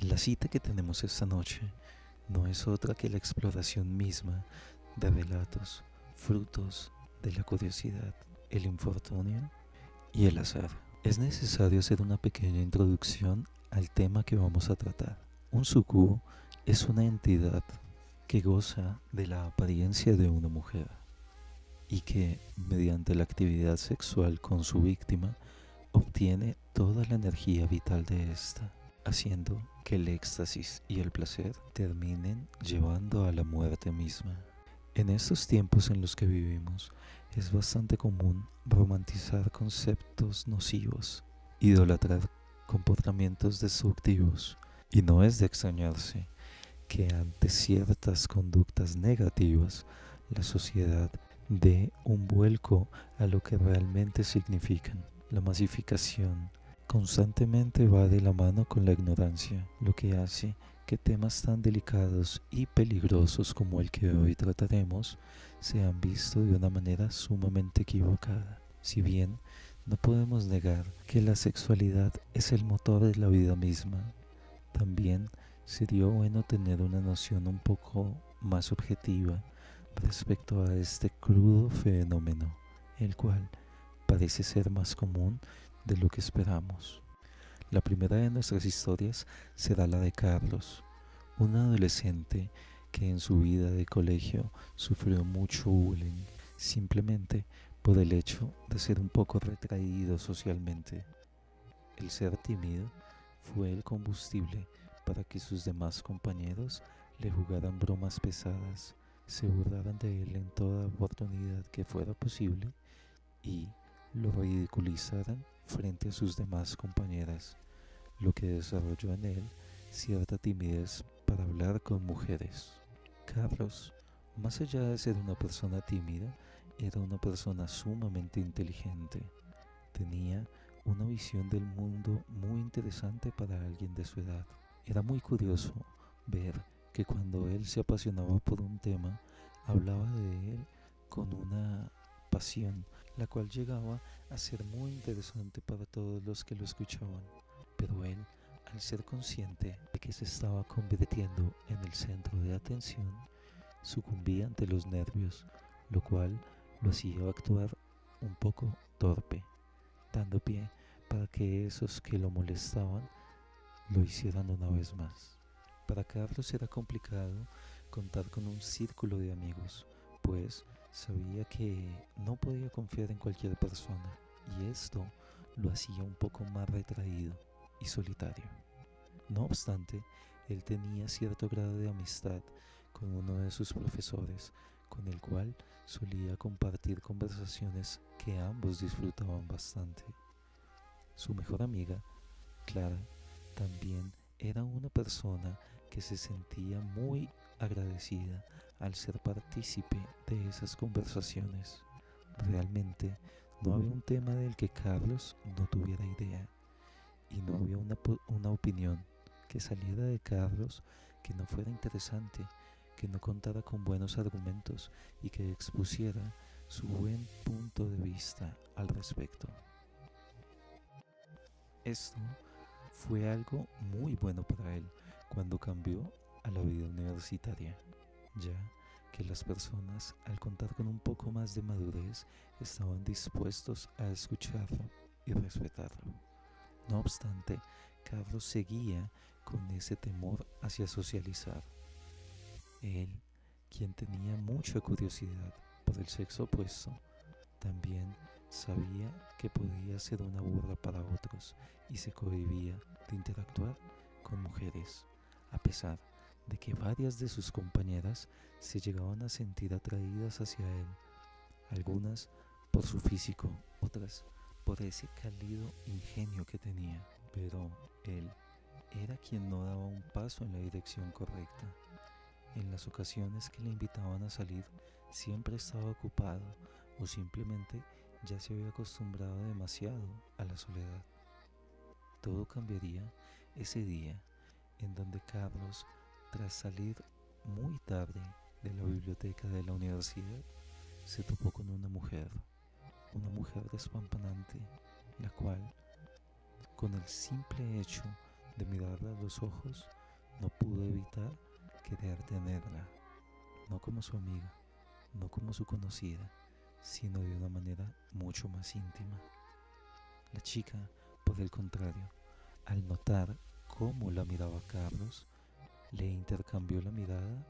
La cita que tenemos esta noche no es otra que la exploración misma de relatos, frutos de la curiosidad, el infortunio y el azar. Es necesario hacer una pequeña introducción al tema que vamos a tratar. Un sucubo es una entidad que goza de la apariencia de una mujer y que, mediante la actividad sexual con su víctima, obtiene toda la energía vital de ésta, haciendo que el éxtasis y el placer terminen llevando a la muerte misma. En estos tiempos en los que vivimos, es bastante común romantizar conceptos nocivos, idolatrar comportamientos destructivos, y no es de extrañarse que ante ciertas conductas negativas, la sociedad dé un vuelco a lo que realmente significan. La masificación constantemente va de la mano con la ignorancia, lo que hace que temas tan delicados y peligrosos como el que hoy trataremos sean vistos de una manera sumamente equivocada. Si bien no podemos negar que la sexualidad es el motor de la vida misma, también sería bueno tener una noción un poco más objetiva respecto a este crudo fenómeno, el cual parece ser más común de lo que esperamos. La primera de nuestras historias será la de Carlos, un adolescente que en su vida de colegio sufrió mucho bullying, simplemente por el hecho de ser un poco retraído socialmente. El ser tímido fue el combustible para que sus demás compañeros le jugaran bromas pesadas, se burlaran de él en toda oportunidad que fuera posible y lo ridiculizaran frente a sus demás compañeras, lo que desarrolló en él cierta timidez para hablar con mujeres. Carlos, más allá de ser una persona tímida, era una persona sumamente inteligente. Tenía una visión del mundo muy interesante para alguien de su edad. Era muy curioso ver que cuando él se apasionaba por un tema, hablaba de él con una pasión, la cual llegaba a ser muy interesante para todos los que lo escuchaban. Pero él, al ser consciente de que se estaba convirtiendo en el centro de atención, sucumbía ante los nervios, lo cual lo hacía actuar un poco torpe, dando pie para que esos que lo molestaban lo hicieran una vez más. Para Carlos era complicado contar con un círculo de amigos, pues sabía que no podía confiar en cualquier persona, y esto lo hacía un poco más retraído y solitario. No obstante, él tenía cierto grado de amistad con uno de sus profesores, con el cual solía compartir conversaciones que ambos disfrutaban bastante. Su mejor amiga, Clara, también era una persona que se sentía muy agradecida al ser partícipe de esas conversaciones. Realmente no había un tema del que Carlos no tuviera idea, y no había una opinión que saliera de Carlos que no fuera interesante, que no contara con buenos argumentos y que expusiera su buen punto de vista al respecto. Esto fue algo muy bueno para él cuando cambió a la vida universitaria, ya que las personas, al contar con un poco más de madurez, estaban dispuestos a escucharlo y respetarlo. No obstante, Carlos seguía con ese temor hacia socializar. Él, quien tenía mucha curiosidad por el sexo opuesto, también sabía que podía ser una burla para otros y se cohibía de interactuar con mujeres, a pesar de que varias de sus compañeras se llegaban a sentir atraídas hacia él, algunas por su físico, otras por ese cálido ingenio que tenía, pero él era quien no daba un paso en la dirección correcta. En las ocasiones que le invitaban a salir, siempre estaba ocupado o simplemente ya se había acostumbrado demasiado a la soledad. Todo cambiaría ese día en donde Carlos, tras salir muy tarde de la biblioteca de la universidad, se topó con una mujer despampanante, la cual, con el simple hecho De mirarla a los ojos, no pudo evitar querer tenerla, no como su amiga, no como su conocida, sino de una manera mucho más íntima. La chica, por el contrario, al notar cómo la miraba Carlos, le intercambió la mirada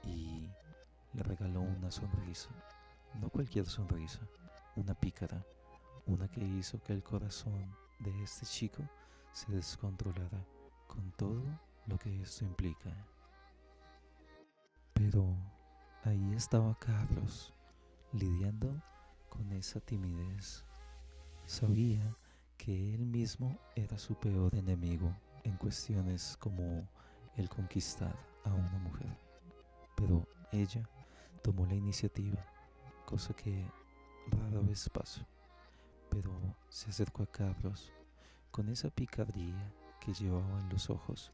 y le regaló una sonrisa. No cualquier sonrisa, una pícara, una que hizo que el corazón de este chico se descontrolara con todo lo que esto implica. Pero ahí estaba Carlos, lidiando con esa timidez. Sabía que él mismo era su peor enemigo en cuestiones como el conquistar a una mujer. Pero ella tomó la iniciativa, cosa que rara vez pasa. Pero se acercó a Carlos con esa picardía que llevaba en los ojos.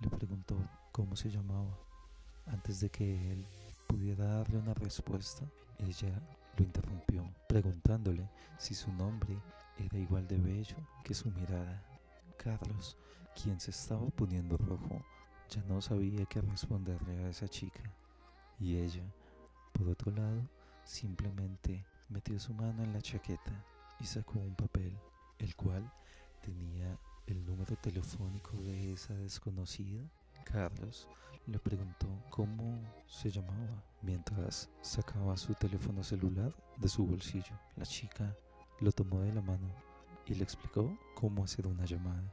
Le preguntó cómo se llamaba. Antes de que él pudiera darle una respuesta, ella lo interrumpió, preguntándole si su nombre era igual de bello que su mirada. Carlos, quien se estaba poniendo rojo, ya no sabía qué responderle a esa chica. Y ella, por otro lado, simplemente metió su mano en la chaqueta y sacó un papel, el cual tenía el número telefónico de esa desconocida. Carlos le preguntó cómo se llamaba mientras sacaba su teléfono celular de su bolsillo. La chica lo tomó de la mano y le explicó cómo hacer una llamada.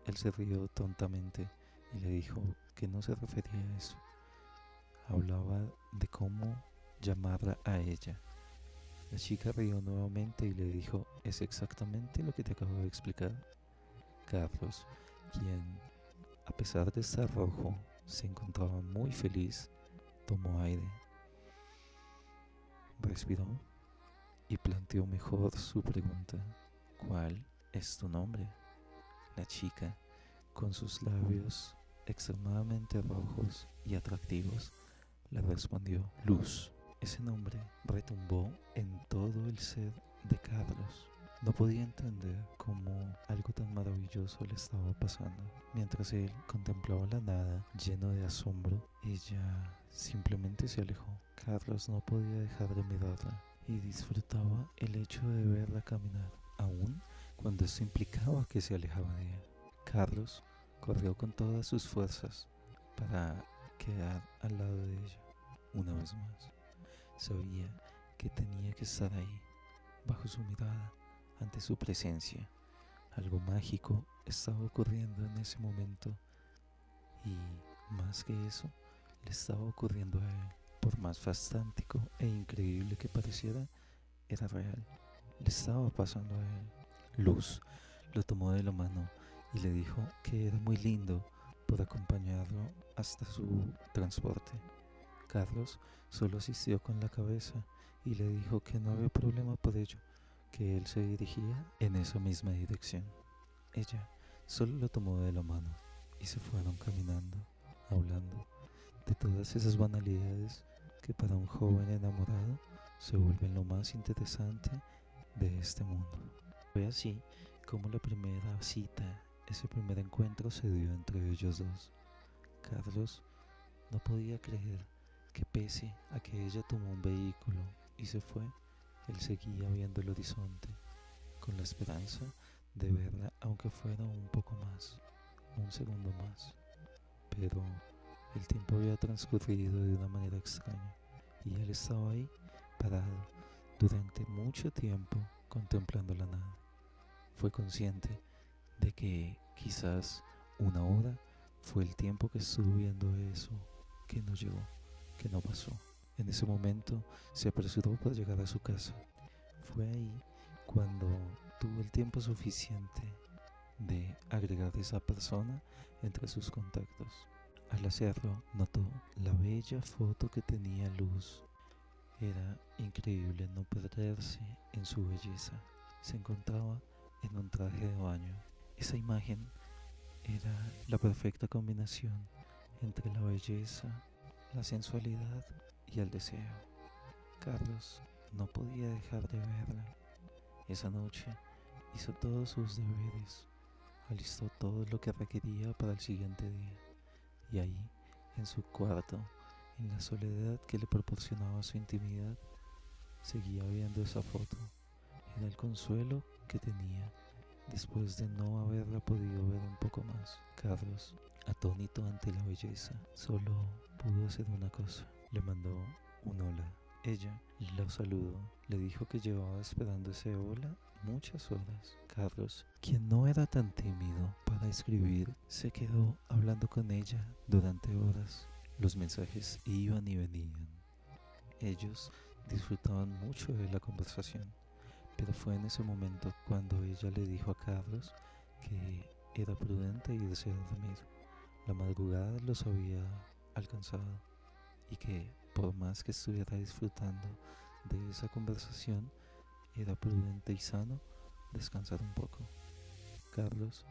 Él se rió tontamente y le dijo que no se refería a eso. Hablaba de cómo llamarla a ella. La chica rió nuevamente y le dijo: es exactamente lo que te acabo de explicar. Carlos, quien a pesar de estar rojo se encontraba muy feliz, tomó aire, respiró y planteó mejor su pregunta: ¿cuál es tu nombre? La chica, con sus labios extremadamente rojos y atractivos, le respondió: Luz. Ese nombre retumbó en todo el ser de Carlos. No podía entender cómo algo tan maravilloso le estaba pasando. Mientras él contemplaba la nada, lleno de asombro, ella simplemente se alejó. Carlos no podía dejar de mirarla y disfrutaba el hecho de verla caminar, aun cuando esto implicaba que se alejaba de él. Carlos corrió con todas sus fuerzas para quedar al lado de ella. Una vez más, sabía que tenía que estar ahí, bajo su mirada, ante su presencia. Algo mágico estaba ocurriendo en ese momento y, más que eso, le estaba ocurriendo a él. Por más fascíntico e increíble que pareciera, era real. Le estaba pasando a él. Luz lo tomó de la mano y le dijo que era muy lindo por acompañarlo hasta su transporte. Carlos solo asistió con la cabeza y le dijo que no había problema por ello, que él se dirigía en esa misma dirección. Ella solo lo tomó de la mano y se fueron caminando, hablando de todas esas banalidades que para un joven enamorado se vuelven lo más interesante de este mundo. Fue así como la primera cita, ese primer encuentro se dio entre ellos dos. Carlos no podía creer que pese a que ella tomó un vehículo y se fue, él seguía viendo el horizonte, con la esperanza de verla aunque fuera un poco más, un segundo más. Pero el tiempo había transcurrido de una manera extraña y él estaba ahí, parado, durante mucho tiempo, contemplando la nada. Fue consciente de que quizás una hora fue el tiempo que estuvo viendo eso, que no llegó, que no pasó. En ese momento se apresuró para llegar a su casa. Fue ahí cuando tuvo el tiempo suficiente de agregar a esa persona entre sus contactos. Al hacerlo, notó la bella foto que tenía Luz. Era increíble no perderse en su belleza. Se encontraba en un traje de baño. Esa imagen era la perfecta combinación entre la belleza, la sensualidad y el deseo. Carlos no podía dejar de verla. Esa noche hizo todos sus deberes, alistó todo lo que requería para el siguiente día, y ahí, en su cuarto, en la soledad que le proporcionaba su intimidad, seguía viendo esa foto. Era el consuelo que tenía después de no haberla podido ver un poco más. Carlos, atónito ante la belleza, solo pudo hacer una cosa. Le mandó un hola. Ella lo saludó, le dijo que llevaba esperando ese hola muchas horas. Carlos, quien no era tan tímido para escribir, se quedó hablando con ella durante horas. Los mensajes iban y venían. Ellos disfrutaban mucho de la conversación, pero fue en ese momento cuando ella le dijo a Carlos que era prudente irse a dormir. La madrugada los había alcanzado y que por más que estuviera disfrutando de esa conversación, era prudente y sano descansar un poco. Carlos,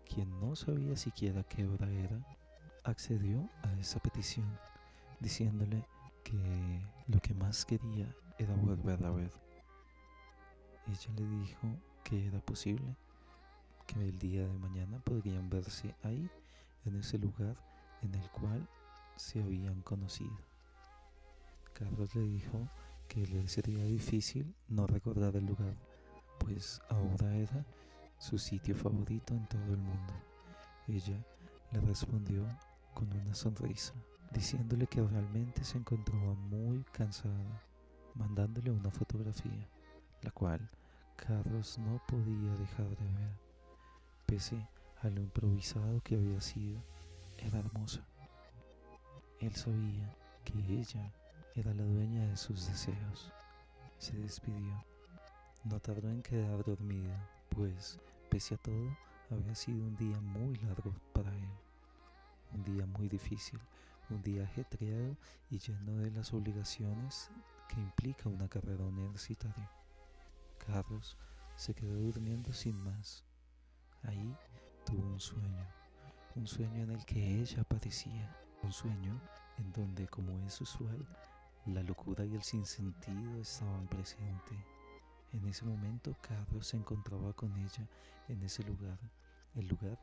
quien no sabía siquiera qué hora era, accedió a esa petición, diciéndole que lo que más quería era volverla a ver. Ella le dijo que era posible, que el día de mañana podrían verse ahí, en ese lugar en el cual se habían conocido. Carlos le dijo que le sería difícil no recordar el lugar, pues ahora era su sitio favorito en todo el mundo. Ella le respondió con una sonrisa, diciéndole que realmente se encontraba muy cansada, mandándole una fotografía, la cual Carlos no podía dejar de ver. Pese a lo improvisado que había sido, era hermosa. Él sabía que ella era la dueña de sus deseos. Se despidió. No tardó en quedar dormido, pues, pese a todo, había sido un día muy largo para él. Un día muy difícil, un día ajetreado y lleno de las obligaciones que implica una carrera universitaria. Carlos se quedó durmiendo sin más. Ahí tuvo un sueño en el que ella aparecía, un sueño en donde, como es usual, la locura y el sinsentido estaban presentes. En ese momento Carlos se encontraba con ella en ese lugar, el lugar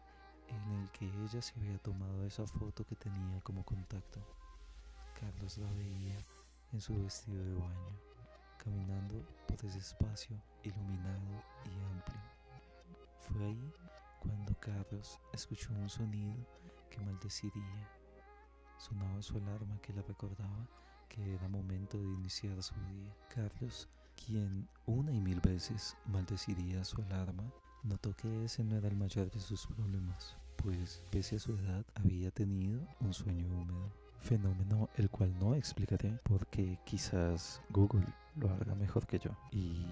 en el que ella se había tomado esa foto que tenía como contacto. Carlos la veía en su vestido de baño, caminando por ese espacio iluminado y amplio. Fue ahí cuando Carlos escuchó un sonido que maldeciría. Sonaba su alarma que le recordaba que era momento de iniciar su día. Carlos, quien una y mil veces maldeciría su alarma, notó que ese no era el mayor de sus problemas, pues pese a su edad había tenido un sueño húmedo, fenómeno el cual no explicaré porque quizás Google lo haga mejor que yo, y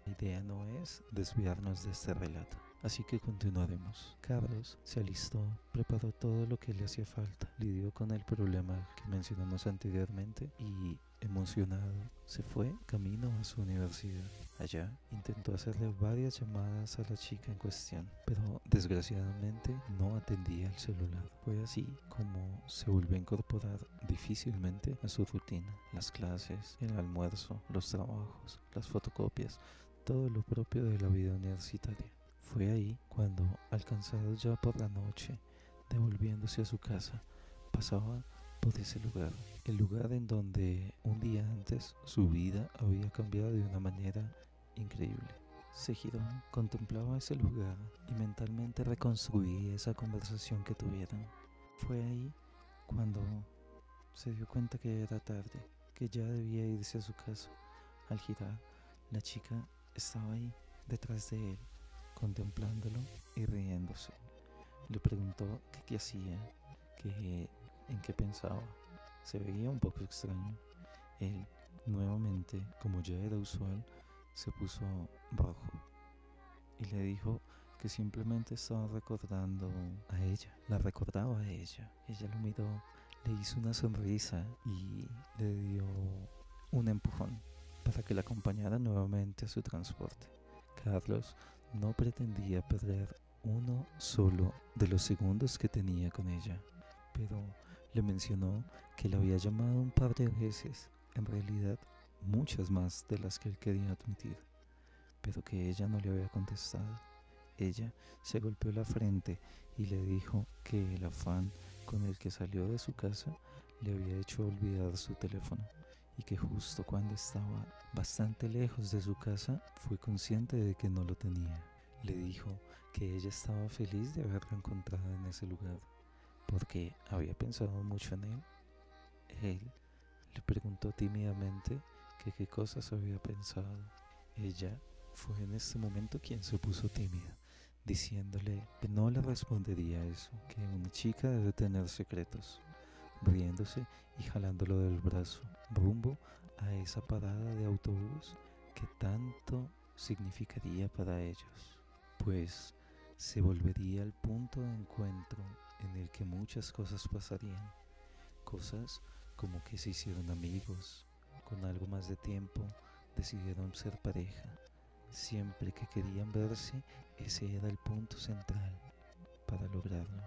la idea no es desviarnos de este relato. Así que continuaremos. Carlos se alistó, preparó todo lo que le hacía falta, lidió con el problema que mencionamos anteriormente y, emocionado, se fue camino a su universidad. Allá intentó hacerle varias llamadas a la chica en cuestión, pero desgraciadamente no atendía el celular. Fue así como se volvió a incorporar difícilmente a su rutina. Las clases, el almuerzo, los trabajos, las fotocopias, todo lo propio de la vida universitaria. Fue ahí cuando, alcanzado ya por la noche, devolviéndose a su casa, pasaba por ese lugar, el lugar en donde un día antes su vida había cambiado de una manera increíble. Se giró, contemplaba ese lugar y mentalmente reconstruía esa conversación que tuvieron. Fue ahí cuando se dio cuenta que era tarde, que ya debía irse a su casa. Al girar, la chica estaba ahí, detrás de él, contemplándolo y riéndose. Le preguntó que qué hacía, que en qué pensaba. Se veía un poco extraño. Él, nuevamente, como ya era usual, se puso rojo y le dijo que simplemente estaba recordando a ella. La recordaba a ella. Ella lo miró, le hizo una sonrisa y le dio un empujón para que la acompañara nuevamente a su transporte. Carlos no pretendía perder uno solo de los segundos que tenía con ella, pero le mencionó que la había llamado un par de veces, en realidad muchas más de las que él quería admitir, pero que ella no le había contestado. Ella se golpeó la frente y le dijo que el afán con el que salió de su casa le había hecho olvidar su teléfono y que justo cuando estaba bastante lejos de su casa fue consciente de que no lo tenía. Le dijo que ella estaba feliz de haberlo encontrado en ese lugar porque había pensado mucho en él. Él le preguntó tímidamente que qué cosas había pensado. Ella fue en este momento quien se puso tímida, diciéndole que no le respondería eso, que una chica debe tener secretos, riéndose y jalándolo del brazo, rumbo a esa parada de autobús que tanto significaría para ellos, pues se volvería el punto de encuentro en el que muchas cosas pasarían, cosas como que se hicieron amigos, con algo más de tiempo decidieron ser pareja. Siempre que querían verse, ese era el punto central para lograrlo.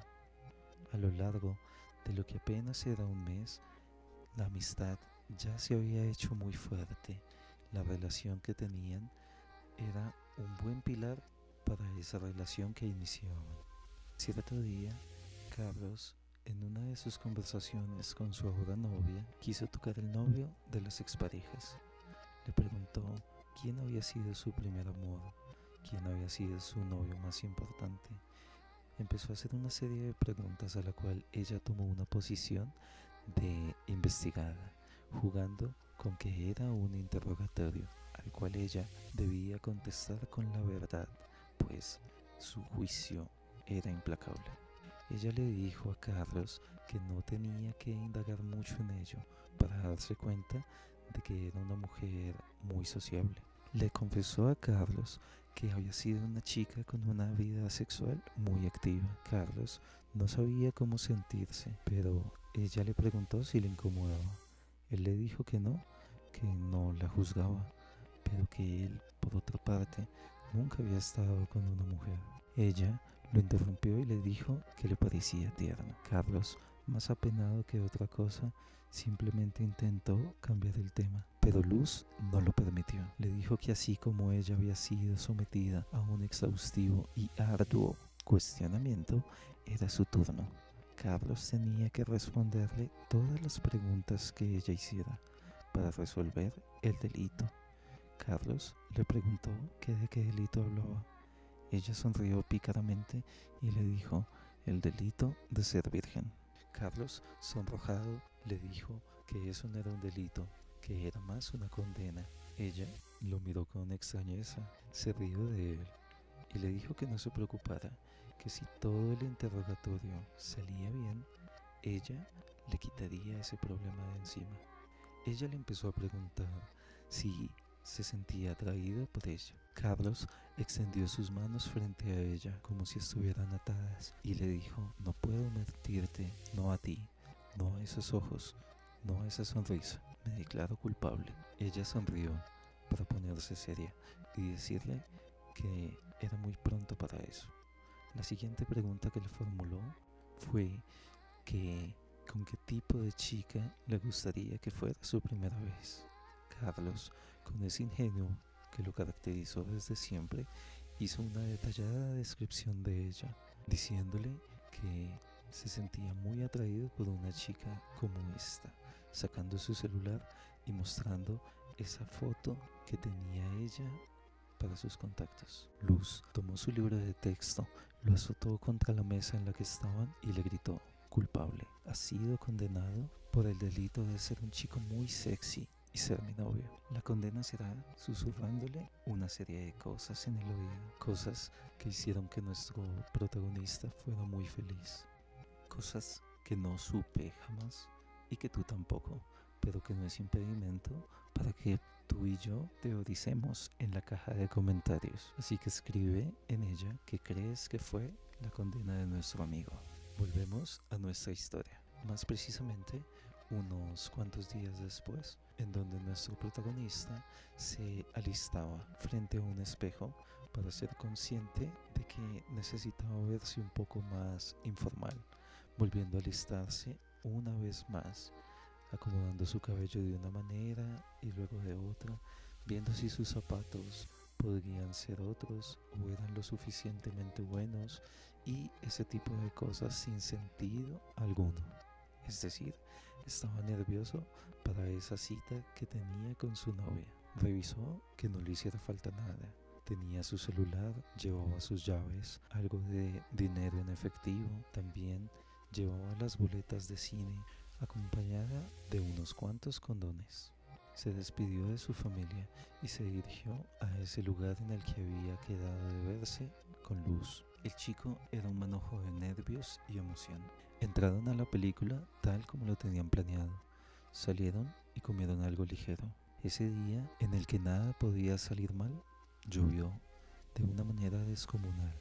A lo largo de lo que apenas era un mes, la amistad ya se había hecho muy fuerte. La relación que tenían era un buen pilar para esa relación que iniciaban. Cierto día, Carlos, en una de sus conversaciones con su ahora novia, quiso tocar el novio de las exparejas. Le preguntó quién había sido su primer amor, quién había sido su novio más importante. Empezó a hacer una serie de preguntas a la cual ella tomó una posición de investigada, jugando con que era un interrogatorio al cual ella debía contestar con la verdad, pues su juicio era implacable. Ella le dijo a Carlos que no tenía que indagar mucho en ello para darse cuenta de que era una mujer muy sociable. Le confesó a Carlos que había sido una chica con una vida sexual muy activa. Carlos no sabía cómo sentirse, pero ella le preguntó si le incomodaba. Él le dijo que no la juzgaba, pero que él, por otra parte, nunca había estado con una mujer. Ella lo interrumpió y le dijo que le parecía tierno. Carlos, más apenado que otra cosa, simplemente intentó cambiar el tema, pero Luz no lo permitió. Le dijo que así como ella había sido sometida a un exhaustivo y arduo cuestionamiento, era su turno. Carlos tenía que responderle todas las preguntas que ella hiciera para resolver el delito. Carlos le preguntó que de qué delito hablaba. Ella sonrió pícaramente y le dijo el delito de ser virgen. Carlos, sonrojado, le dijo que eso no era un delito, que era más una condena. Ella lo miró con extrañeza, se rió de él y le dijo que no se preocupara, que si todo el interrogatorio salía bien, ella le quitaría ese problema de encima. Ella le empezó a preguntar si se sentía atraída por ella. Carlos extendió sus manos frente a ella como si estuvieran atadas y le dijo: no puedo mentirte, no a ti, no a esos ojos, no a esa sonrisa. Me declaro culpable. Ella sonrió para ponerse seria y decirle que era muy pronto para eso. La siguiente pregunta que le formuló fue que con qué tipo de chica le gustaría que fuera su primera vez. Carlos, con ese ingenio que lo caracterizó desde siempre, hizo una detallada descripción de ella, diciéndole que se sentía muy atraído por una chica como esta, sacando su celular y mostrando esa foto que tenía ella para sus contactos. Luz tomó su libro de texto, lo azotó contra la mesa en la que estaban y le gritó: culpable, has sido condenado por el delito de ser un chico muy sexy y ser mi novio. La condena será susurrándole una serie de cosas en el oído, cosas que hicieron que nuestro protagonista fuera muy feliz, cosas que no supe jamás y que tú tampoco, pero que no es impedimento para que tú y yo teoricemos en la caja de comentarios. Así que escribe en ella qué crees que fue la condena de nuestro amigo. Volvemos a nuestra historia, más precisamente unos cuantos días después, en donde nuestro protagonista se alistaba frente a un espejo para ser consciente de que necesitaba verse un poco más informal, volviendo a alistarse una vez más, acomodando su cabello de una manera y luego de otra, viendo si sus zapatos podrían ser otros o eran lo suficientemente buenos y ese tipo de cosas sin sentido alguno. Es decir, estaba nervioso para esa cita que tenía con su novia. Revisó que no le hiciera falta nada. Tenía su celular, llevaba sus llaves, algo de dinero en efectivo, también llevaba las boletas de cine, acompañada de unos cuantos condones. Se despidió de su familia y se dirigió a ese lugar en el que había quedado de verse con Luz. El chico era un manojo de nervios y emoción. Entraron a la película tal como lo tenían planeado. Salieron y comieron algo ligero. Ese día, en el que nada podía salir mal, llovió de una manera descomunal.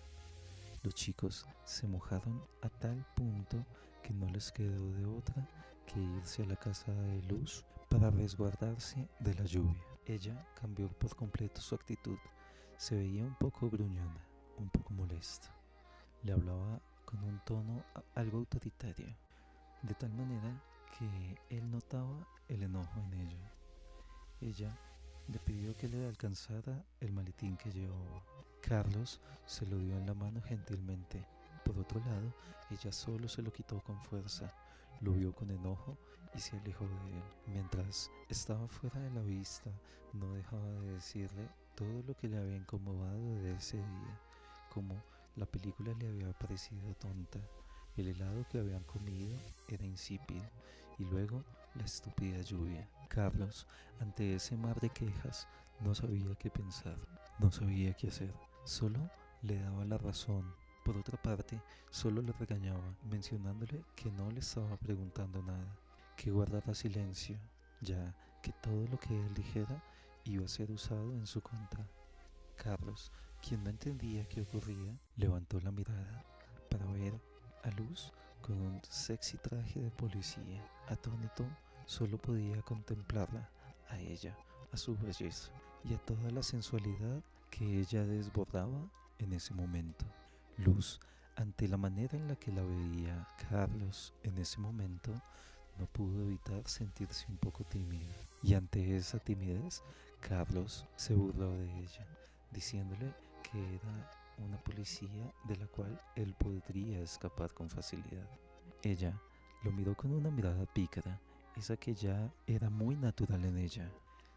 Los chicos se mojaron a tal punto que no les quedó de otra que irse a la casa de Luz para resguardarse de la lluvia. Ella cambió por completo su actitud. Se veía un poco gruñona, un poco molesta. Le hablaba con un tono algo autoritario, de tal manera que él notaba el enojo en ella. Ella le pidió que le alcanzara el maletín que llevaba. Carlos se lo dio en la mano gentilmente. Por otro lado, ella solo se lo quitó con fuerza, lo vio con enojo y se alejó de él. Mientras estaba fuera de la vista, no dejaba de decirle todo lo que le había incomodado de ese día, como la película le había parecido tonta, el helado que habían comido era insípido y luego la estúpida lluvia. Carlos, ante ese mar de quejas, no sabía qué pensar, no sabía qué hacer, solo le daba la razón. Por otra parte, solo le regañaba, mencionándole que no le estaba preguntando nada, que guardara silencio, ya que todo lo que él dijera iba a ser usado en su contra. Carlos, quien no entendía qué ocurría, levantó la mirada para ver a Luz con un sexy traje de policía. Atónito, solo podía contemplarla, a ella, a su belleza y a toda la sensualidad que ella desbordaba en ese momento. Luz, ante la manera en la que la veía Carlos en ese momento, no pudo evitar sentirse un poco tímida. Y ante esa timidez, Carlos se burló de ella, diciéndole que era una policía de la cual él podría escapar con facilidad. Ella lo miró con una mirada pícara, esa que ya era muy natural en ella.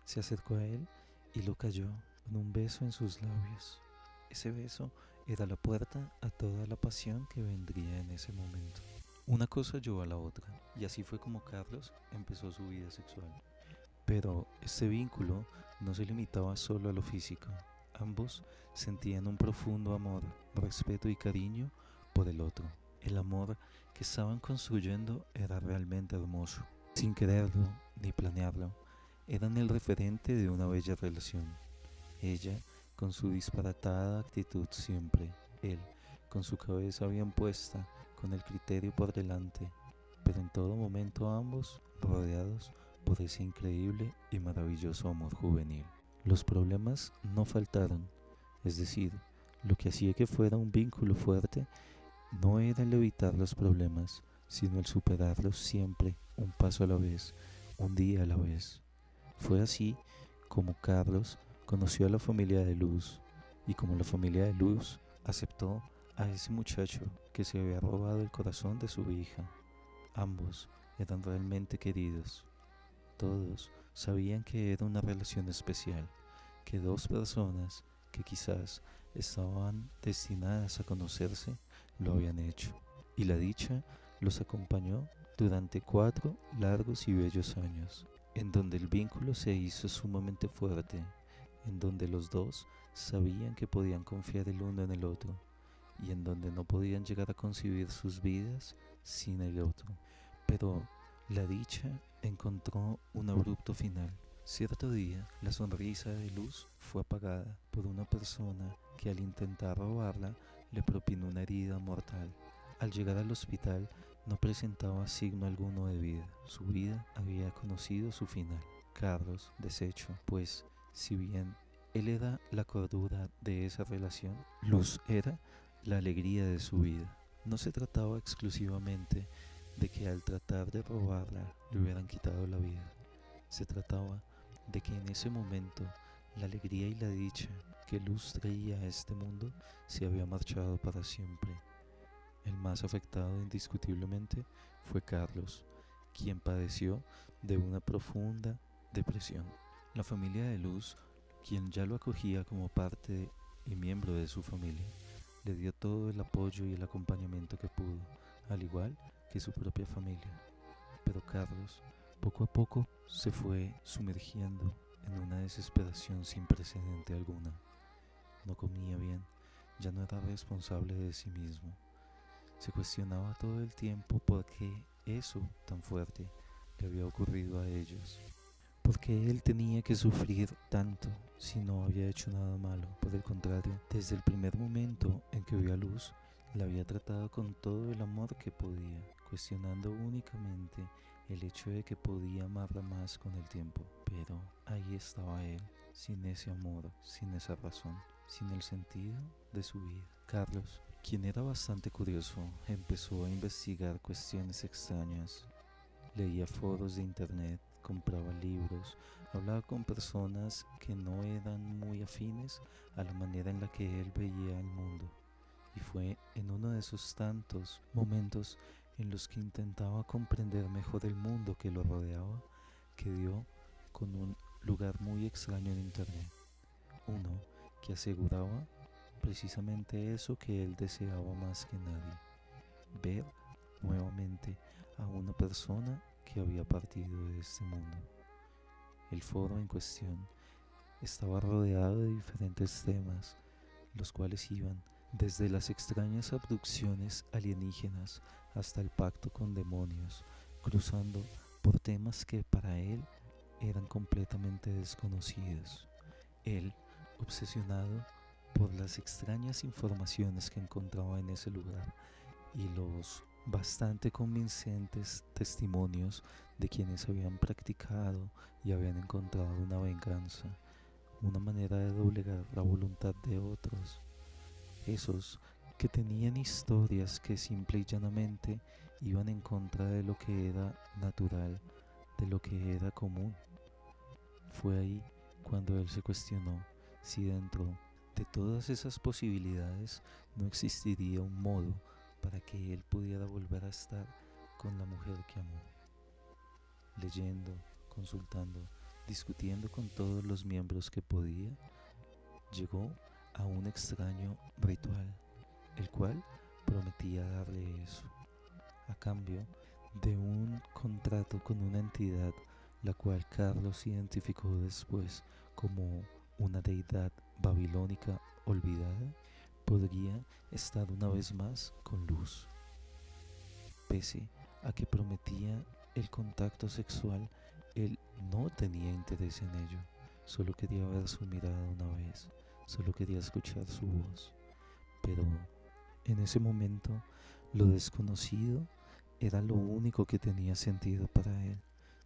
Se acercó a él y lo cayó con un beso en sus labios. Ese beso era la puerta a toda la pasión que vendría en ese momento. Una cosa llevó a la otra, y así fue como Carlos empezó su vida sexual. Pero este vínculo no se limitaba solo a lo físico. Ambos sentían un profundo amor, respeto y cariño por el otro. El amor que estaban construyendo era realmente hermoso. Sin quererlo ni planearlo, eran el referente de una bella relación. Ella con su disparatada actitud siempre, él con su cabeza bien puesta, con el criterio por delante, pero en todo momento ambos rodeados por ese increíble y maravilloso amor juvenil. Los problemas no faltaron, es decir, lo que hacía que fuera un vínculo fuerte no era el evitar los problemas, sino el superarlos siempre, un paso a la vez, un día a la vez. Fue así como Carlos conoció a la familia de Luz y como la familia de Luz aceptó a ese muchacho que se había robado el corazón de su hija. Ambos eran realmente queridos. Todos sabían que era una relación especial, que dos personas que quizás estaban destinadas a conocerse lo habían hecho. Y la dicha los acompañó durante 4 largos y bellos años, en donde el vínculo se hizo sumamente fuerte, en donde los dos sabían que podían confiar el uno en el otro y en donde no podían llegar a concebir sus vidas sin el otro. Pero la dicha encontró un abrupto final. Cierto día, la sonrisa de Luz fue apagada por una persona que al intentar robarla le propinó una herida mortal. Al llegar al hospital no presentaba signo alguno de vida. Su vida había conocido su final. Carlos, deshecho, pues si bien él era la cordura de esa relación, Luz era la alegría de su vida. No se trataba exclusivamente de que al tratar de robarla le hubieran quitado la vida. Se trataba de que en ese momento la alegría y la dicha que Luz traía a este mundo se había marchado para siempre. El más afectado indiscutiblemente fue Carlos, quien padeció de una profunda depresión. La familia de Luz, quien ya lo acogía como parte y miembro de su familia, le dio todo el apoyo y el acompañamiento que pudo, al igual que su propia familia. Pero Carlos, poco a poco, se fue sumergiendo en una desesperación sin precedente alguna. No comía bien, ya no era responsable de sí mismo. Se cuestionaba todo el tiempo por qué eso tan fuerte le había ocurrido a ellos. ¿Por qué él tenía que sufrir tanto si no había hecho nada malo? Por el contrario, desde el primer momento en que vio a Luz, la había tratado con todo el amor que podía, cuestionando únicamente el hecho de que podía amarla más con el tiempo. Pero ahí estaba él, sin ese amor, sin esa razón, sin el sentido de su vida. Carlos, quien era bastante curioso, empezó a investigar cuestiones extrañas. Leía foros de internet, compraba libros, hablaba con personas que no eran muy afines a la manera en la que él veía el mundo. Y fue en uno de esos tantos momentos en los que intentaba comprender mejor el mundo que lo rodeaba, que dio con un lugar muy extraño en internet. Uno que aseguraba precisamente eso que él deseaba más que nadie: ver nuevamente a una persona que había partido de este mundo. El foro en cuestión estaba rodeado de diferentes temas, los cuales iban desde las extrañas abducciones alienígenas hasta el pacto con demonios, cruzando por temas que para él eran completamente desconocidos. Él, obsesionado por las extrañas informaciones que encontraba en ese lugar y los bastante convincentes testimonios de quienes habían practicado y habían encontrado una venganza, una manera de doblegar la voluntad de otros, esos que tenían historias que simple y llanamente iban en contra de lo que era natural, de lo que era común. Fue ahí cuando él se cuestionó si dentro de todas esas posibilidades no existiría un modo para que él pudiera volver a estar con la mujer que amó. Leyendo, consultando, discutiendo con todos los miembros que podía, llegó a un extraño ritual, el cual prometía darle eso, a cambio de un contrato con una entidad la cual Carlos identificó después como una deidad babilónica olvidada. Podría estar una vez más con Luz. Pese a que prometía el contacto sexual, él no tenía interés en ello. Solo quería ver su mirada una vez, solo quería escuchar su voz. Pero en ese momento, lo desconocido era lo único que tenía sentido para él,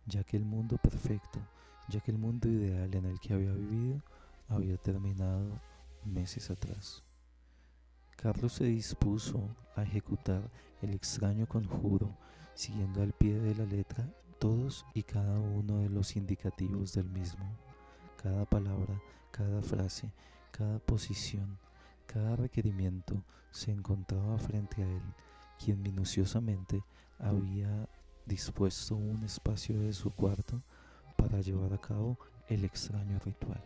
ya que el mundo perfecto, ya que el mundo ideal en el que había vivido, había terminado meses atrás. Carlos se dispuso a ejecutar el extraño conjuro, siguiendo al pie de la letra todos y cada uno de los indicativos del mismo. Cada palabra, cada frase, cada posición, cada requerimiento se encontraba frente a él, quien minuciosamente había dispuesto un espacio de su cuarto para llevar a cabo el extraño ritual,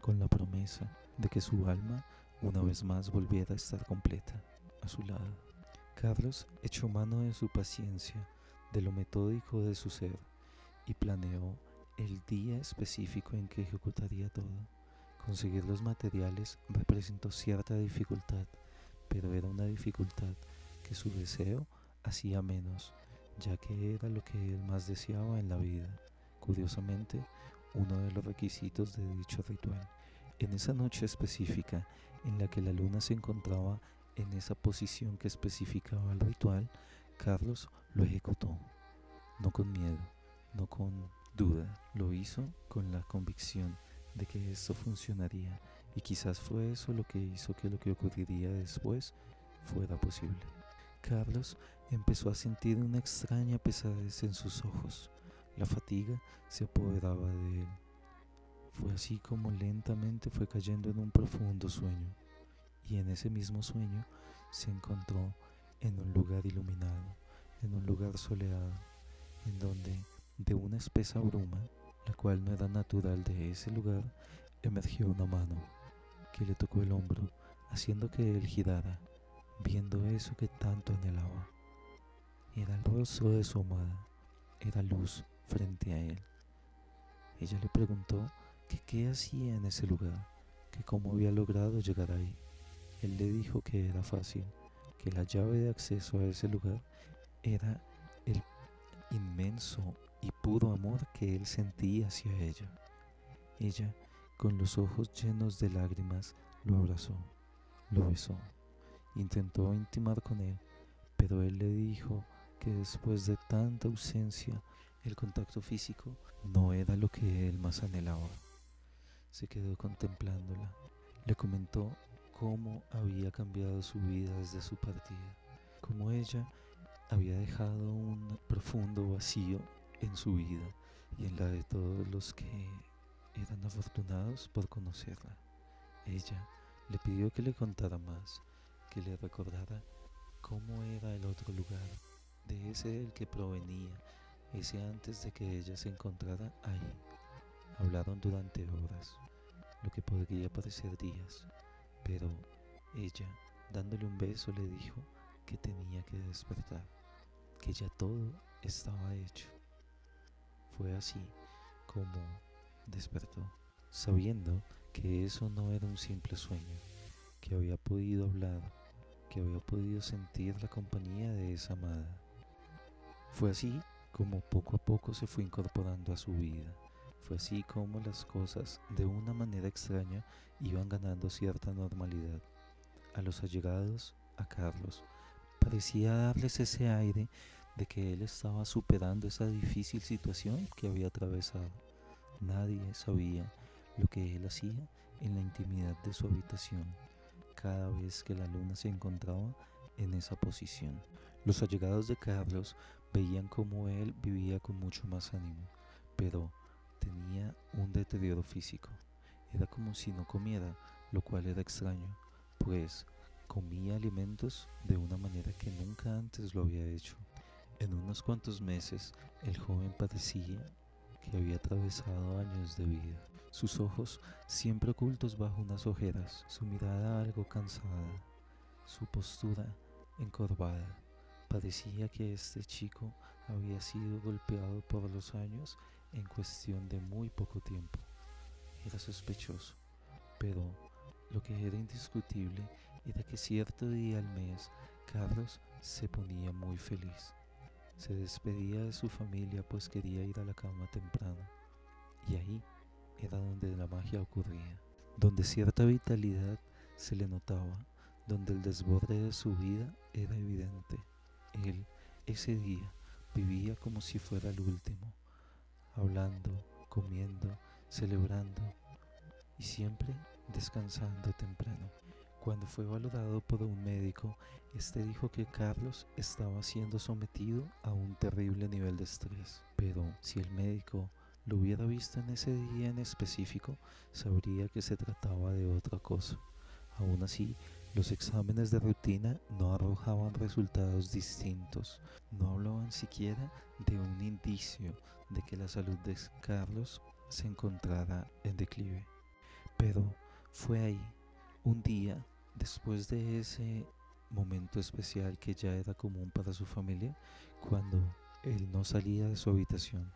con la promesa de que su alma una vez más volviera a estar completa a su lado. Carlos echó mano de su paciencia, de lo metódico de su ser, y planeó el día específico en que ejecutaría todo. Conseguir los materiales representó cierta dificultad, pero era una dificultad que su deseo hacía menos, ya que era lo que él más deseaba en la vida. Curiosamente, uno de los requisitos de dicho ritual. En esa noche específica en la que la luna se encontraba en esa posición que especificaba el ritual, Carlos lo ejecutó, no con miedo, no con duda, lo hizo con la convicción de que esto funcionaría, y quizás fue eso lo que hizo que lo que ocurriría después fuera posible. Carlos empezó a sentir una extraña pesadez en sus ojos. La fatiga se apoderaba de él. Fue así como lentamente fue cayendo en un profundo sueño, y en ese mismo sueño se encontró en un lugar iluminado, en un lugar soleado, en donde de una espesa bruma, la cual no era natural de ese lugar, emergió una mano que le tocó el hombro, haciendo que él girara, viendo eso que tanto anhelaba. Era el rostro de su amada, era luz frente a él. Ella le preguntó que qué hacía en ese lugar, que cómo había logrado llegar ahí. Él le dijo que era fácil, que la llave de acceso a ese lugar era el inmenso y puro amor que él sentía hacia ella. Ella, con los ojos llenos de lágrimas, lo abrazó, lo besó, intentó intimar con él, pero él le dijo que después de tanta ausencia, el contacto físico no era lo que él más anhelaba. Se quedó contemplándola. Le comentó cómo había cambiado su vida desde su partida, cómo ella había dejado un profundo vacío en su vida y en la de todos los que eran afortunados por conocerla. Ella le pidió que le contara más, que le recordara cómo era el otro lugar, de ese del que provenía, ese antes de que ella se encontrara ahí. Hablaron durante horas, lo que podría parecer días, pero ella, dándole un beso, le dijo que tenía que despertar, que ya todo estaba hecho. Fue así como despertó, sabiendo que eso no era un simple sueño, que había podido hablar, que había podido sentir la compañía de esa amada. Fue así como poco a poco se fue incorporando a su vida. Fue así como las cosas, de una manera extraña, iban ganando cierta normalidad. A los allegados, a Carlos, parecía darles ese aire de que él estaba superando esa difícil situación que había atravesado. Nadie sabía lo que él hacía en la intimidad de su habitación cada vez que la luna se encontraba en esa posición. Los allegados de Carlos veían cómo él vivía con mucho más ánimo, pero tenía un deterioro físico. Era como si no comiera, lo cual era extraño, pues comía alimentos de una manera que nunca antes lo había hecho. En unos cuantos meses, el joven padecía que había atravesado años de vida. Sus ojos siempre ocultos bajo unas ojeras, su mirada algo cansada, su postura encorvada. Parecía que este chico había sido golpeado por los años en cuestión de muy poco tiempo. Era sospechoso, pero lo que era indiscutible era que cierto día al mes Carlos se ponía muy feliz. Se despedía de su familia pues quería ir a la cama temprano. Y ahí era donde la magia ocurría, donde cierta vitalidad se le notaba, donde el desborde de su vida era evidente. Él, ese día, vivía como si fuera el último, hablando, comiendo, celebrando y siempre descansando temprano. Cuando fue valorado por un médico, este dijo que Carlos estaba siendo sometido a un terrible nivel de estrés. Pero si el médico lo hubiera visto en ese día en específico, sabría que se trataba de otra cosa. Aún así, los exámenes de rutina no arrojaban resultados distintos. No hablaban siquiera de un indicio de que la salud de Carlos se encontrara en declive. Pero fue ahí, un día, después de ese momento especial que ya era común para su familia, cuando él no salía de su habitación,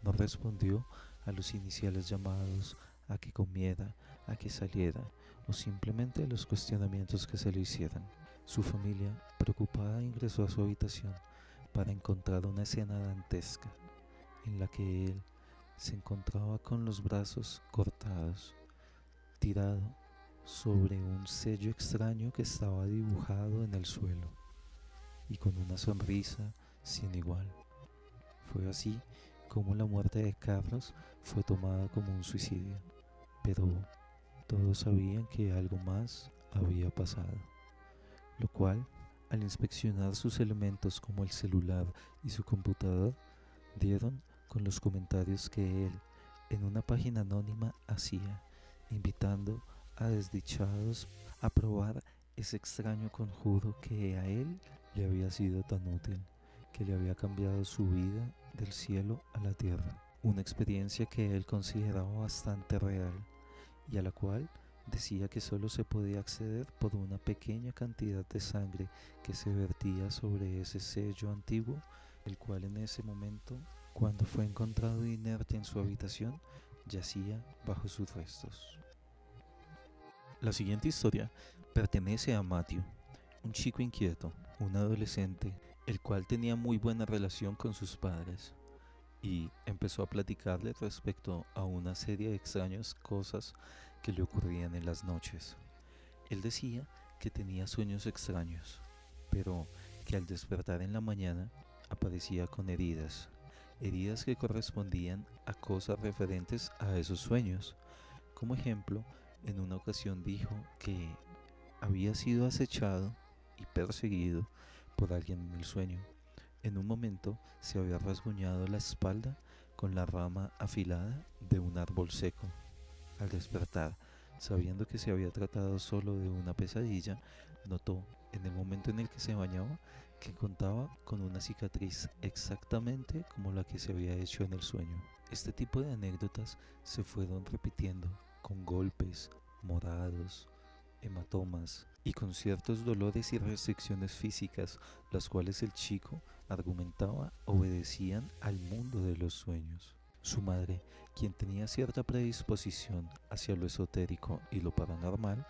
no respondió a los iniciales llamados a que comiera, a que saliera o simplemente a los cuestionamientos que se le hicieran. Su familia, preocupada, ingresó a su habitación para encontrar una escena dantesca en la que él se encontraba con los brazos cortados, tirado sobre un sello extraño que estaba dibujado en el suelo y con una sonrisa sin igual. Fue así como la muerte de Carlos fue tomada como un suicidio, pero todos sabían que algo más había pasado, lo cual, al inspeccionar sus elementos como el celular y su computador, dieron con los comentarios que él en una página anónima hacía, invitando a desdichados a probar ese extraño conjuro que a él le había sido tan útil, que le había cambiado su vida del cielo a la tierra. Una experiencia que él consideraba bastante real y a la cual decía que solo se podía acceder por una pequeña cantidad de sangre que se vertía sobre ese sello antiguo, el cual en ese momento, cuando fue encontrado inerte en su habitación, yacía bajo sus restos. La siguiente historia pertenece a Matthew, un chico inquieto, un adolescente, el cual tenía muy buena relación con sus padres y empezó a platicarle respecto a una serie de extrañas cosas que le ocurrían en las noches. Él decía que tenía sueños extraños, pero que al despertar en la mañana aparecía con heridas que correspondían a cosas referentes a esos sueños. Como ejemplo, en una ocasión dijo que había sido acechado y perseguido por alguien en el sueño. En un momento se había rasguñado la espalda con la rama afilada de un árbol seco. Al despertar, sabiendo que se había tratado solo de una pesadilla, notó, en el momento en el que se bañaba, que contaba con una cicatriz exactamente como la que se había hecho en el sueño. Este tipo de anécdotas se fueron repitiendo con golpes, morados, hematomas y con ciertos dolores y restricciones físicas, las cuales el chico argumentaba obedecían al mundo de los sueños. Su madre, quien tenía cierta predisposición hacia lo esotérico y lo paranormal,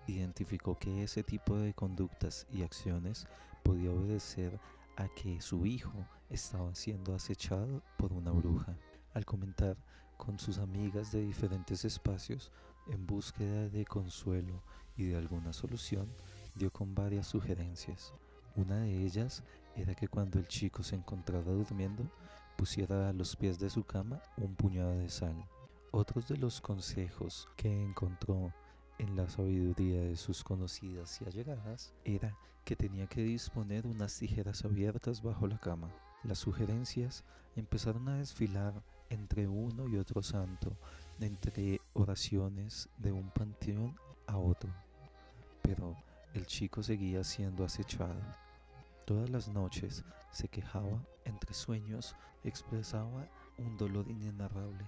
identificó que ese tipo de conductas y acciones podía obedecer a que su hijo estaba siendo acechado por una bruja. Al comentar con sus amigas de diferentes espacios en búsqueda de consuelo y de alguna solución, dio con varias sugerencias. Una de ellas era que cuando el chico se encontrara durmiendo, pusiera a los pies de su cama un puñado de sal. Otros de los consejos que encontró en la sabiduría de sus conocidas y allegadas era que tenía que disponer unas tijeras abiertas bajo la cama. Las sugerencias empezaron a desfilar entre uno y otro santo, entre oraciones de un panteón a otro, pero el chico seguía siendo acechado. Todas las noches se quejaba, entre sueños expresaba un dolor inenarrable,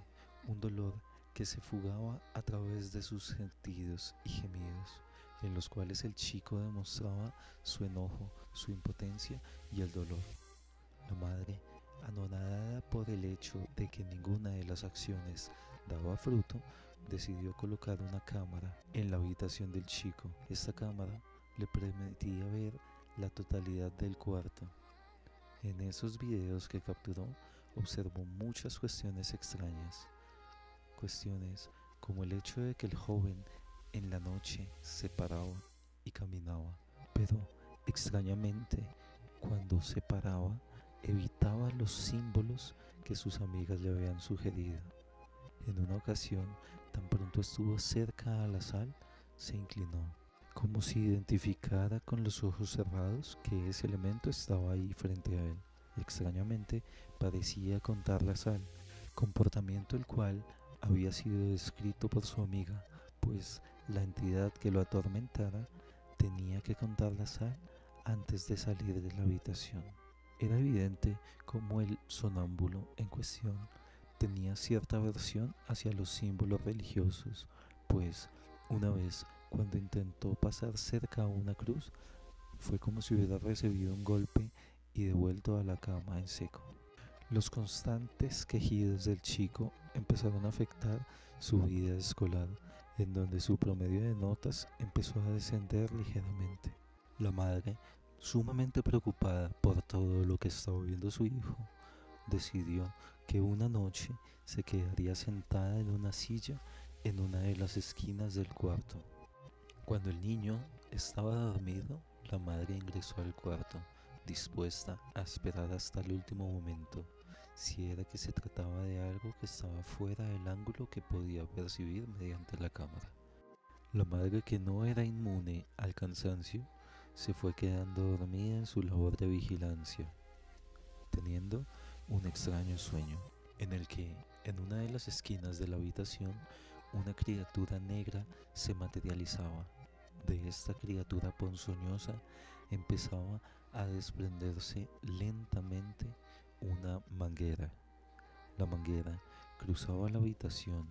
un dolor que se fugaba a través de sus sentidos y gemidos, en los cuales el chico demostraba su enojo, su impotencia y el dolor. La madre, anonadada por el hecho de que ninguna de las acciones daba fruto, decidió colocar una cámara en la habitación del chico. Esta cámara le permitía ver la totalidad del cuarto. En esos videos que capturó, observó muchas cuestiones extrañas. Cuestiones como el hecho de que el joven en la noche se paraba y caminaba, pero extrañamente, cuando se paraba, evitaba los símbolos que sus amigas le habían sugerido. En una ocasión, tan pronto estuvo cerca a la sal, se inclinó, como si identificara con los ojos cerrados que ese elemento estaba ahí frente a él. Extrañamente, parecía contar la sal, comportamiento el cual había sido descrito por su amiga, pues la entidad que lo atormentara tenía que contar la sal antes de salir de la habitación. Era evidente cómo el sonámbulo en cuestión tenía cierta aversión hacia los símbolos religiosos, pues una vez cuando intentó pasar cerca a una cruz, fue como si hubiera recibido un golpe y devuelto a la cama en seco. Los constantes quejidos del chico empezaron a afectar su vida escolar, en donde su promedio de notas empezó a descender ligeramente. La madre, sumamente preocupada por todo lo que estaba viendo su hijo, decidió que una noche se quedaría sentada en una silla en una de las esquinas del cuarto. Cuando el niño estaba dormido, la madre ingresó al cuarto, dispuesta a esperar hasta el último momento, si era que se trataba de algo que estaba fuera del ángulo que podía percibir mediante la cámara. La madre, que no era inmune al cansancio, se fue quedando dormida en su labor de vigilancia, teniendo un extraño sueño, en el que En una de las esquinas de la habitación, una criatura negra se materializaba. De esta criatura ponzoñosa empezaba a desprenderse lentamente una manguera. La manguera cruzaba la habitación,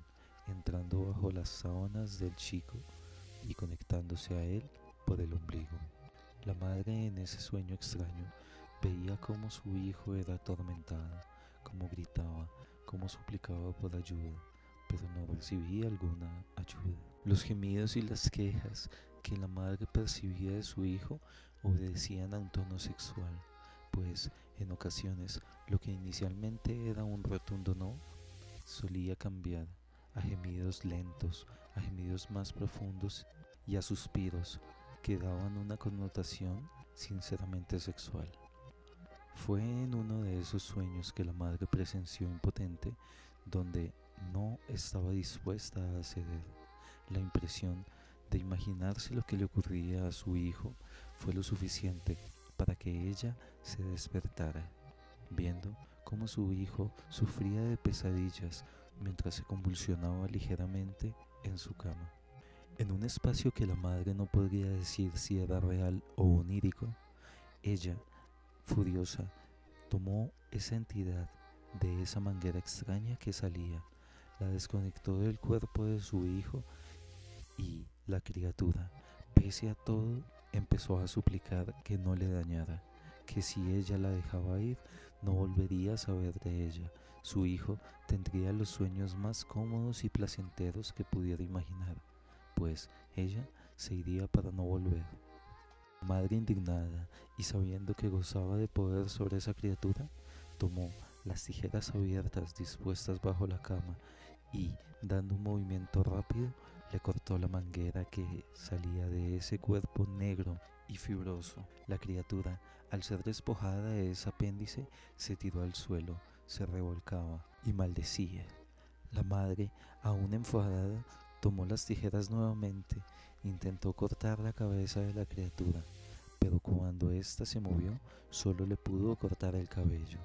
entrando bajo las sábanas del chico y conectándose a él por el ombligo. La madre en ese sueño extraño veía cómo su hijo era atormentado, cómo gritaba, cómo suplicaba por ayuda, pero no recibía alguna ayuda. Los gemidos y las quejas que la madre percibía de su hijo obedecían a un tono sexual, pues en ocasiones lo que inicialmente era un rotundo no solía cambiar a gemidos lentos, a gemidos más profundos y a suspiros que daban una connotación sinceramente sexual. Fue en uno de esos sueños que la madre presenció impotente, donde no estaba dispuesta a ceder. La impresión de imaginarse lo que le ocurría a su hijo fue lo suficiente para que ella se despertara, viendo cómo su hijo sufría de pesadillas mientras se convulsionaba ligeramente en su cama. En un espacio que la madre no podría decir si era real o onírico, ella, furiosa, tomó esa entidad de esa manguera extraña que salía, la desconectó del cuerpo de su hijo y la criatura, pese a todo, empezó a suplicar que no le dañara, que si ella la dejaba ir, no volvería a saber de ella. Su hijo tendría los sueños más cómodos y placenteros que pudiera imaginar, pues ella se iría para no volver. La madre, indignada y sabiendo que gozaba de poder sobre esa criatura, tomó las tijeras abiertas dispuestas bajo la cama y, dando un movimiento rápido, le cortó la manguera que salía de ese cuerpo negro y fibroso. La criatura, al ser despojada de ese apéndice, se tiró al suelo, se revolcaba y maldecía. La madre, aún enfadada, tomó las tijeras nuevamente, intentó cortar la cabeza de la criatura, pero cuando ésta se movió, solo le pudo cortar el cabello.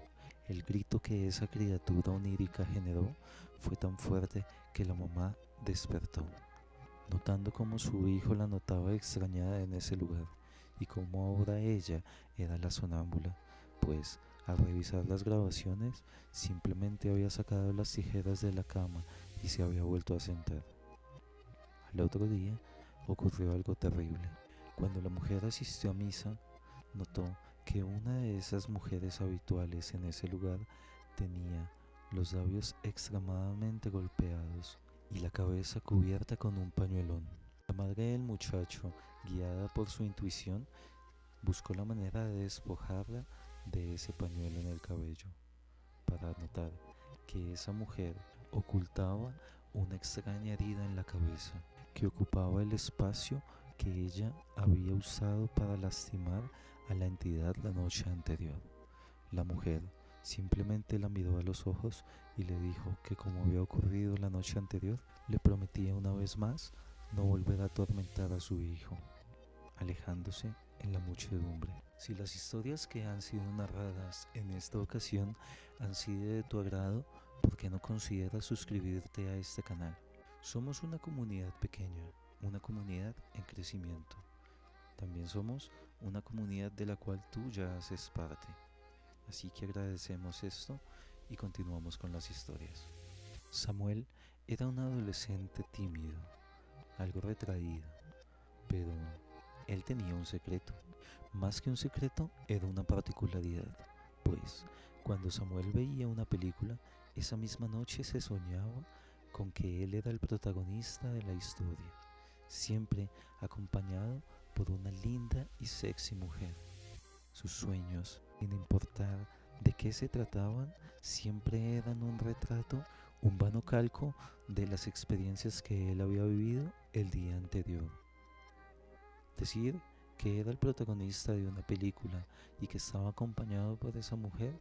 El grito que esa criatura onírica generó fue tan fuerte que la mamá despertó, notando cómo su hijo la notaba extrañada en ese lugar y cómo ahora ella era la sonámbula, pues al revisar las grabaciones simplemente había sacado las tijeras de la cama y se había vuelto a sentar. Al otro día ocurrió algo terrible. Cuando la mujer asistió a misa, notó que una de esas mujeres habituales en ese lugar tenía los labios extremadamente golpeados y la cabeza cubierta con un pañuelón. La madre del muchacho, guiada por su intuición, buscó la manera de despojarla de ese pañuelo en el cabello, para notar que esa mujer ocultaba una extraña herida en la cabeza, que ocupaba el espacio que ella había usado para lastimar a la entidad la noche anterior. La mujer simplemente la miró a los ojos y le dijo que como había ocurrido la noche anterior, le prometía una vez más no volver a atormentar a su hijo, alejándose en la muchedumbre. Si las historias que han sido narradas en esta ocasión han sido de tu agrado, ¿por qué no consideras suscribirte a este canal? Somos una comunidad pequeña, una comunidad en crecimiento. También somos una comunidad de la cual tú ya haces parte. Así que agradecemos esto y continuamos con las historias. Samuel era un adolescente tímido, algo retraído, pero él tenía un secreto. Más que un secreto, era una particularidad, pues cuando Samuel veía una película, esa misma noche se soñaba con que él era el protagonista de la historia, siempre acompañado por una linda y sexy mujer. Sus sueños, sin importar de qué se trataban, siempre eran un retrato, un vano calco de las experiencias que él había vivido el día anterior. Decir que era el protagonista de una película y que estaba acompañado por esa mujer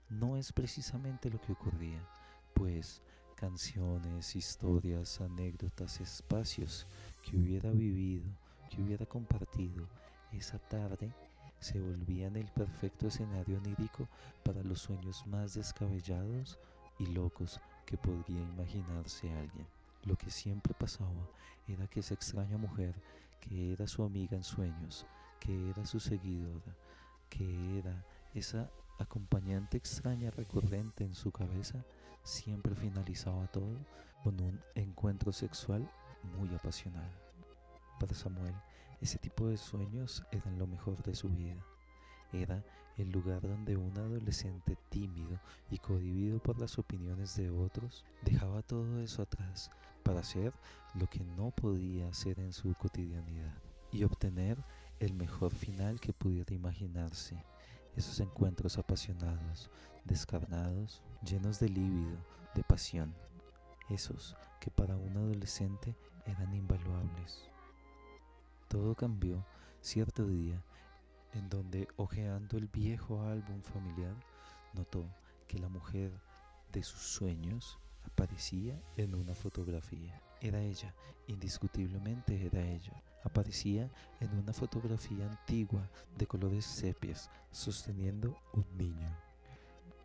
no es precisamente lo que ocurría, pues canciones, historias, anécdotas, espacios que hubiera vivido, que hubiera compartido esa tarde se volvían el perfecto escenario onírico para los sueños más descabellados y locos que podría imaginarse alguien. Lo que siempre pasaba era que esa extraña mujer, que era su amiga en sueños, que era su seguidora, que era esa acompañante extraña recurrente en su cabeza, siempre finalizaba todo con un encuentro sexual muy apasionado. Para Samuel, ese tipo de sueños eran lo mejor de su vida. Era el lugar donde un adolescente tímido y cohibido por las opiniones de otros dejaba todo eso atrás para hacer lo que no podía hacer en su cotidianidad y obtener el mejor final que pudiera imaginarse. Esos encuentros apasionados, descarnados, llenos de líbido, de pasión. Esos que para un adolescente eran invaluables. Todo cambió cierto día en donde, hojeando el viejo álbum familiar, notó que la mujer de sus sueños aparecía en una fotografía. Era ella, indiscutiblemente era ella. Aparecía en una fotografía antigua de colores sepias, sosteniendo un niño.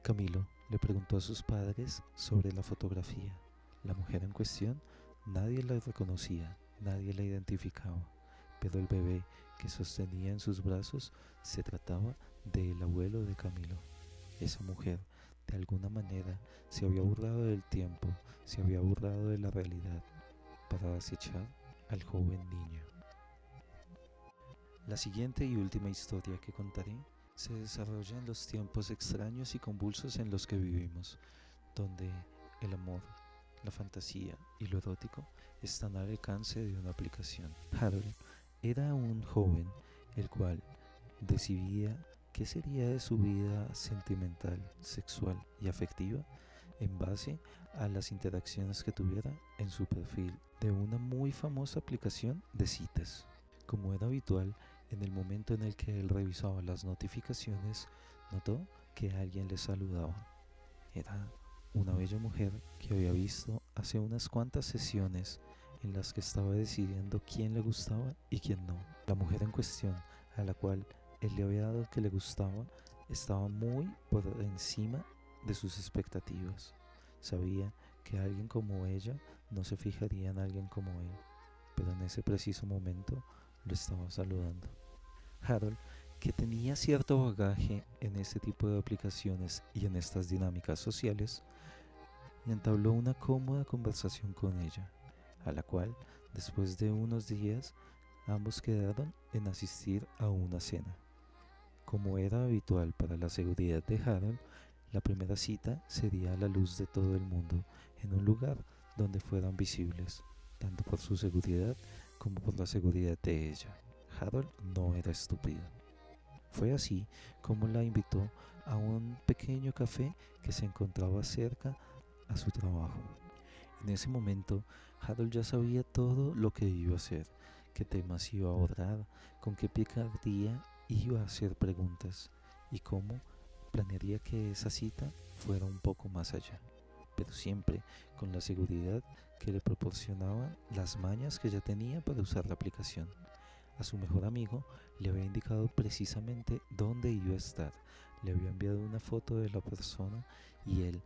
Camilo le preguntó a sus padres sobre la fotografía. La mujer en cuestión, nadie la reconocía, nadie la identificaba, pero el bebé que sostenía en sus brazos se trataba del abuelo de Camilo. Esa mujer, de alguna manera, se había burlado del tiempo, se había burlado de la realidad, para acechar al joven niño. La siguiente y última historia que contaré se desarrolla en los tiempos extraños y convulsos en los que vivimos, donde el amor, la fantasía y lo erótico están al alcance de una aplicación. Harold era un joven el cual decidía qué sería de su vida sentimental, sexual y afectiva en base a las interacciones que tuviera en su perfil de una muy famosa aplicación de citas. Como era habitual, en el momento en el que él revisaba las notificaciones, notó que alguien le saludaba. Era una bella mujer que había visto hace unas cuantas sesiones en las que estaba decidiendo quién le gustaba y quién no. La mujer en cuestión, a la cual él le había dado que le gustaba, estaba muy por encima de sus expectativas. Sabía que alguien como ella no se fijaría en alguien como él, pero en ese preciso momento lo estaba saludando. Harold, que tenía cierto bagaje en este tipo de aplicaciones y en estas dinámicas sociales, entabló una cómoda conversación con ella, a la cual, después de unos días, ambos quedaron en asistir a una cena. Como era habitual para la seguridad de Harold, la primera cita sería a la luz de todo el mundo, en un lugar donde fueran visibles, tanto por su seguridad como por la seguridad de ella. Harold no era estúpido. Fue así como la invitó a un pequeño café que se encontraba cerca a su trabajo. En ese momento, Harold ya sabía todo lo que iba a hacer, qué temas iba a abordar, con qué picardía iba a hacer preguntas y cómo planearía que esa cita fuera un poco más allá, pero siempre con la seguridad que le proporcionaban las mañas que ya tenía para usar la aplicación. A su mejor amigo le había indicado precisamente dónde iba a estar, le había enviado una foto de la persona y él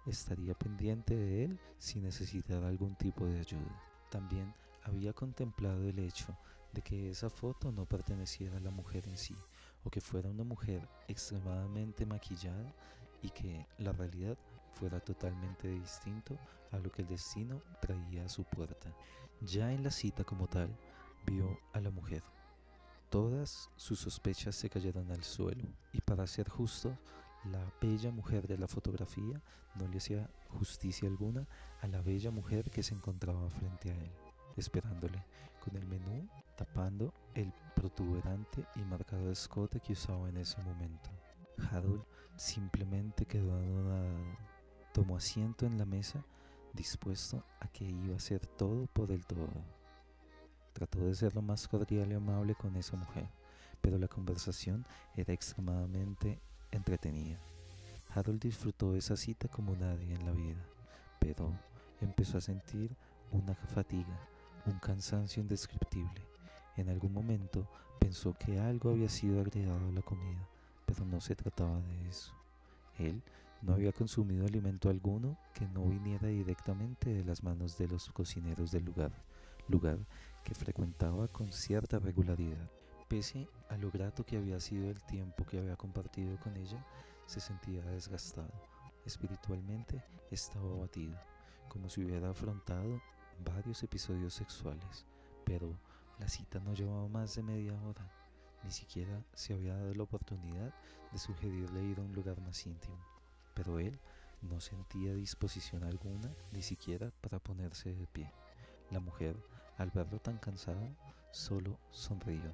estaría pendiente de él si necesitara algún tipo de ayuda. También había contemplado el hecho de que esa foto no perteneciera a la mujer en sí, o que fuera una mujer extremadamente maquillada y que la realidad fuera totalmente distinto a lo que el destino traía a su puerta. Ya en la cita como tal, vio a la mujer. Todas sus sospechas se cayeron al suelo y, para ser justo, la bella mujer de la fotografía no le hacía justicia alguna a la bella mujer que se encontraba frente a él, esperándole, con el menú tapando el protuberante y marcado escote que usaba en ese momento. Harold simplemente quedó anonadado. Tomó asiento en la mesa, dispuesto a que iba a hacer todo por el todo. Trató de ser lo más cordial y amable con esa mujer, pero la conversación era extremadamente entretenida. Harold disfrutó esa cita como nadie en la vida, pero empezó a sentir una fatiga, un cansancio indescriptible. En algún momento pensó que algo había sido agregado a la comida, pero no se trataba de eso. Él No había consumido alimento alguno que no viniera directamente de las manos de los cocineros del lugar que frecuentaba con cierta regularidad. Pese a lo grato que había sido el tiempo que había compartido con ella, se sentía desgastado. Espiritualmente estaba abatido, como si hubiera afrontado varios episodios sexuales, pero la cita no llevaba más de media hora. Ni siquiera se había dado la oportunidad de sugerirle ir a un lugar más íntimo, pero él no sentía disposición alguna, ni siquiera para ponerse de pie. La mujer, al verlo tan cansado, solo sonrió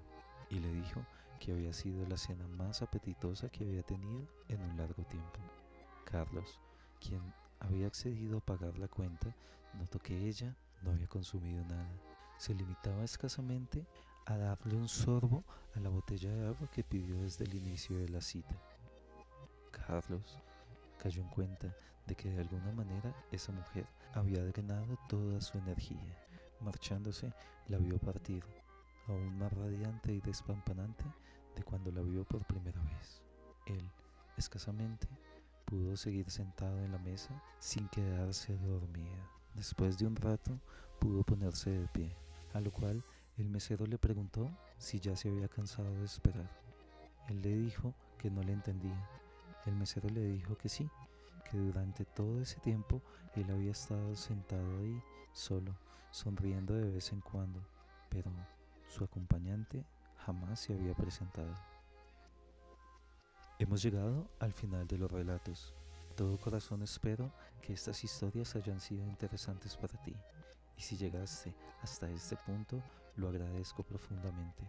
y le dijo que había sido la cena más apetitosa que había tenido en un largo tiempo. Carlos, quien había accedido a pagar la cuenta, notó que ella no había consumido nada. Se limitaba escasamente a darle un sorbo a la botella de agua que pidió desde el inicio de la cita. Carlos cayó en cuenta de que de alguna manera esa mujer había drenado toda su energía. Marchándose, la vio partir, aún más radiante y despampanante de cuando la vio por primera vez. Él, escasamente, pudo seguir sentado en la mesa sin quedarse dormido. Después de un rato, pudo ponerse de pie, a lo cual el mesero le preguntó si ya se había cansado de esperar. Él le dijo que no le entendía. El mesero le dijo que sí, que durante todo ese tiempo él había estado sentado ahí, solo, sonriendo de vez en cuando, pero su acompañante jamás se había presentado. Hemos llegado al final de los relatos. De todo corazón espero que estas historias hayan sido interesantes para ti, y si llegaste hasta este punto, lo agradezco profundamente.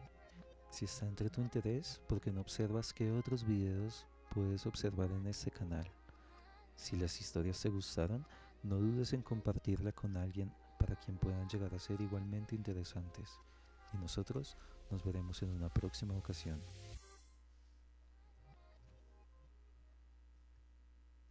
Si está entre tu interés, ¿por qué no observas qué otros videos puedes observar en este canal? Si las historias te gustaron, no dudes en compartirla con alguien para quien puedan llegar a ser igualmente interesantes. Y nosotros nos veremos en una próxima ocasión.